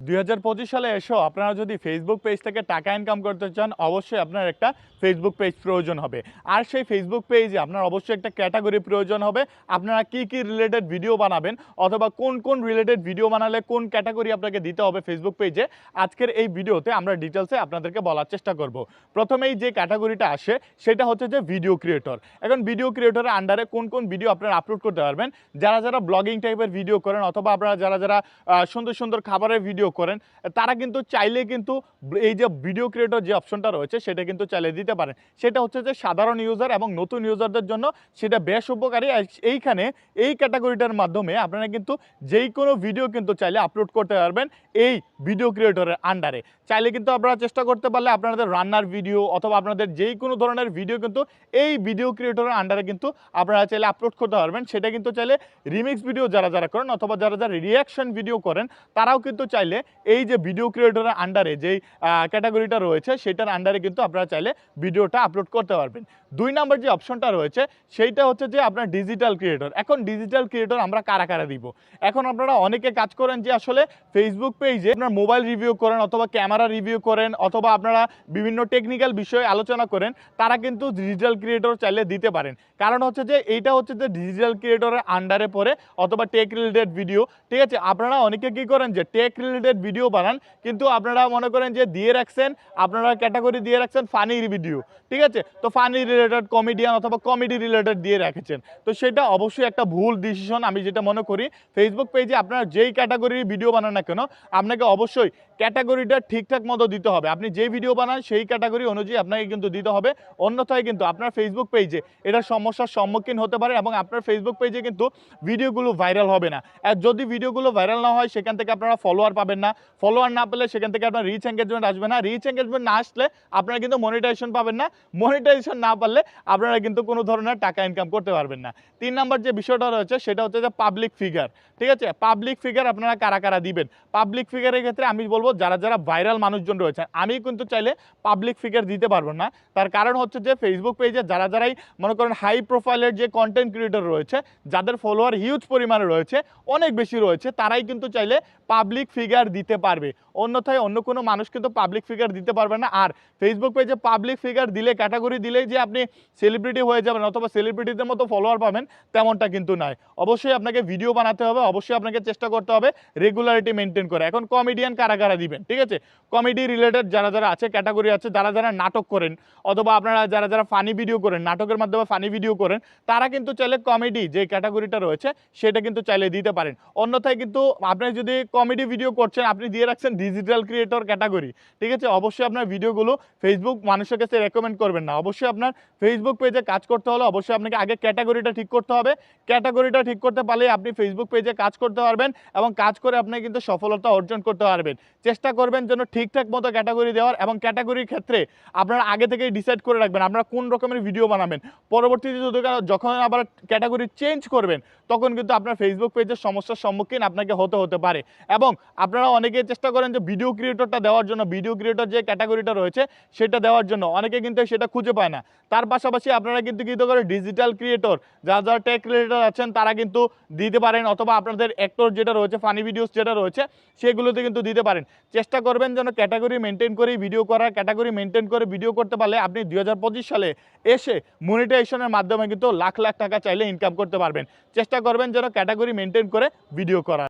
2025 সালে এসেও আপনারা যদি ফেসবুক পেজ থেকে টাকা ইনকাম করতে চান, অবশ্যই আপনার একটা ফেসবুক পেজ প্রয়োজন হবে। আর সেই ফেসবুক পেজে আপনার অবশ্যই একটা ক্যাটাগরি প্রয়োজন হবে। আপনারা কি রিলেটেড ভিডিও বানাবেন অথবা কোন রিলেটেড ভিডিও বানালে কোন ক্যাটাগরি আপনাকে দিতে হবে ফেসবুক পেজে, আজকের এই ভিডিওতে আমরা ডিটেলসে আপনাদেরকে বলার চেষ্টা করব। প্রথমেই যে ক্যাটাগরিটা আসে সেটা হচ্ছে যে ভিডিও ক্রিয়েটর। এখন ভিডিও ক্রিয়েটরের আন্ডারে কোন ভিডিও আপনারা আপলোড করতে পারবেন, যারা ব্লগিং টাইপের ভিডিও করেন অথবা আপনারা যারা সুন্দর খাবারের ভিডিও করেন, তারা কিন্তু চাইলে কিন্তু এই যে ভিডিও ক্রিয়েটর যে অপশনটা রয়েছে সেটা কিন্তু চাইলে দিতে পারেন। সেটা হচ্ছে যে সাধারণ ইউজার এবং নতুন ইউজারদের জন্য সেটা বেশ উপকারী। এইখানে এই ক্যাটাগরিটার মাধ্যমে আপনারা কিন্তু যেই কোনো ভিডিও কিন্তু চাইলে আপলোড করতে পারবেন এই ভিডিও ক্রিয়েটরের আন্ডারে। চাইলে কিন্তু আপনারা চেষ্টা করতে পারলে আপনাদের রান্নার ভিডিও অথবা আপনাদের যেই কোনো ধরনের ভিডিও কিন্তু এই ভিডিও ক্রিয়েটরের আন্ডারে কিন্তু আপনারা চাইলে আপলোড করতে পারবেন। সেটা কিন্তু চাইলে রিমিক্স ভিডিও যারা করেন অথবা যারা রিয়াকশন ভিডিও করেন, তারাও কিন্তু চাইলে এই যে ভিডিও ক্রিয়েটরের আন্ডারে যেই ক্যাটাগরিটা রয়েছে সেটার আন্ডারে কিন্তু আপনারা চাইলে ভিডিওটা আপলোড করতে পারবেন। 2 নম্বর যে অপশনটা রয়েছে সেইটা হচ্ছে যে আপনার ডিজিটাল ক্রিয়েটর। এখন ডিজিটাল ক্রিয়েটর আমরা কারা দিব? এখন আপনারা অনেকে কাজ করেন যে আসলে ফেসবুক পেজে আপনার মোবাইল রিভিউ করেন অথবা ক্যামেরা রিভিউ করেন অথবা আপনারা বিভিন্ন টেকনিক্যাল বিষয়ে আলোচনা করেন, তারা কিন্তু ডিজিটাল ক্রিয়েটর চাইলে দিতে পারেন। কারণ হচ্ছে যে এইটা হচ্ছে যে ডিজিটাল ক্রিয়েটরের আন্ডারে পড়ে অথবা টেক রিলেটেড ভিডিও। ঠিক আছে, আপনারা অনেকে কি করেন যে টেক রিলেটেড ভিডিও বানান, কিন্তু আপনারা মনে করেন যে দিয়ে রাখছেন, আপনারা ক্যাটাগরি দিয়ে রাখছেন ফানি ভিডিও। ঠিক আছে, তো ফানি রিলেটেড কমেডিয়ান অথবা কমেডি রিলেটেড দিয়ে রেখেছেন, তো সেটা অবশ্যই একটা ভুল ডিসিশন। আমি যেটা মনে করি, ফেসবুক পেজে আপনারা যেই ক্যাটাগরির ভিডিও বানান না কেন, আপনাকে অবশ্যই ক্যাটাগরিটা ঠিকঠাক মতো দিতে হবে। আপনি যে ভিডিও বানান সেই ক্যাটাগরি অনুযায়ী আপনাকে কিন্তু দিতে হবে, অন্যথায় কিন্তু আপনার ফেসবুক পেজে এটা সমস্যার সম্মুখীন হতে পারে এবং আপনার ফেসবুক পেজে কিন্তু ভিডিওগুলো ভাইরাল হবে না। আর যদি ভিডিওগুলো ভাইরাল না হয়, সেখান থেকে আপনারা ফলোয়ার পাবেন না, ফলোয়ার না পেলে সেখান থেকে আপনার রিচ এঙ্গেজমেন্ট আসবে না, রিচ এঙ্গেজমেন্ট না আসলে আপনারা কিন্তু মনিটাইজেশন পাবেন না, মনিটাইজেশন না পারলে আপনারা কিন্তু কোনো ধরনের টাকা ইনকাম করতে পারবেন না। 3 নম্বর যে বিষয়টা রয়েছে সেটা হচ্ছে যে পাবলিক ফিগার। ঠিক আছে, পাবলিক ফিগার আপনারা কারা দিবেন? পাবলিক ফিগারের ক্ষেত্রে আমি বলবো যারা ভাইরাল মানুষজন রয়েছে, আমি কিন্তু চাইলে পাবলিক ফিগার দিতে পারবো না। তার কারণ হচ্ছে যে ফেসবুক পেজে যারাই মনে করেন হাই প্রোফাইলের যে কন্টেন্ট ক্রিয়েটর রয়েছে, যাদের ফলোয়ার হিউজ পরিমাণে রয়েছে, অনেক বেশি রয়েছে, তারাই কিন্তু চাইলে পাবলিক ফিগার দিতে পারবে, অন্যথায় অন্য কোনো মানুষ কিন্তু পাবলিক ফিগার দিতে পারবে না। আর ফেসবুক পেজে পাবলিক ফিগার দিলে, ক্যাটাগরি দিলেই যে আপনি সেলিব্রিটি হয়ে যাবেন অথবা সেলিব্রিটিদের মতো ফলোয়ার পাবেন, তেমনটা কিন্তু নয়। অবশ্যই আপনাকে ভিডিও বানাতে হবে, অবশ্যই আপনাকে চেষ্টা করতে হবে রেগুলারিটি মেনটেন করে। এখন কমেডিয়ান কারা দিবেন? ঠিক আছে, কমেডি রিলেটেড যারা আছে ক্যাটাগরি আছে, যারা নাটক করেন অথবা আপনারা যারা ফানি ভিডিও করেন, নাটকের মাধ্যমে ফানি ভিডিও করেন, তারা কিন্তু চাইলে কমেডি যে ক্যাটাগরিটা রয়েছে সেটা কিন্তু চাইলে দিতে পারেন। অন্যথায় কিন্তু আপনি যদি কমেডি ভিডিও করছেন, আপনি দিয়ে রাখছেন ডিজিটাল ক্রিয়েটর ক্যাটাগরি, ঠিক আছে, অবশ্যই আপনার ভিডিওগুলো ফেসবুক মানুষের কাছে রেকমেন্ড করবেন না। অবশ্যই আপনার ফেসবুক পেজে কাজ করতে হলে অবশ্যই আপনাকে আগে ক্যাটাগরিটা ঠিক করতে হবে। ক্যাটাগরিটা ঠিক করতে পারলে আপনি ফেসবুক পেজে কাজ করতে পারবেন এবং কাজ করে আপনি কিন্তু সফলতা অর্জন করতে পারবেন। চেষ্টা করবেন যেন ঠিকঠাক মতো ক্যাটাগরি দেওয়ার, এবং ক্যাটাগরির ক্ষেত্রে আপনারা আগে থেকেই ডিসাইড করে রাখবেন আপনারা কোন রকমের ভিডিও বানাবেন। পরবর্তীতে যখন আবার ক্যাটাগরি চেঞ্জ করবেন, তখন কিন্তু আপনার ফেসবুক পেজের সমস্যার সম্মুখীন আপনাকে হতে পারে। এবং আপনারা অনেকেই চেষ্টা করেন যে ভিডিও ক্রিয়েটরটা দেওয়ার জন্য, ভিডিও ক্রিয়েটর যে ক্যাটাগরিটা রয়েছে সেটা দেওয়ার জন্য, অনেকে কিন্তু সেটা খুঁজে পায় না। তার পাশাপাশি আপনারা কিন্তু কি করে ডিজিটাল ক্রিয়েটর যারা টেক ক্রিয়েটর আছেন তারা কিন্তু দিতে পারেন, অথবা আপনাদের অ্যাক্টর যেটা রয়েছে, ফানি ভিডিওস যেটা রয়েছে সেগুলোতে কিন্তু দিতে পারেন। চেষ্টা করবেন যেন ক্যাটাগরি মেনটেন করেই ভিডিও করার, ক্যাটাগরি মেনটেন করে ভিডিও করতে পারলে আপনি 2025 সালে এসে মনিটাইজেশনের মাধ্যমে কিন্তু লাখ টাকা চাইলে ইনকাম করতে পারবেন। চেষ্টা করবেন যেন ক্যাটাগরি মেনটেন করে ভিডিও করার।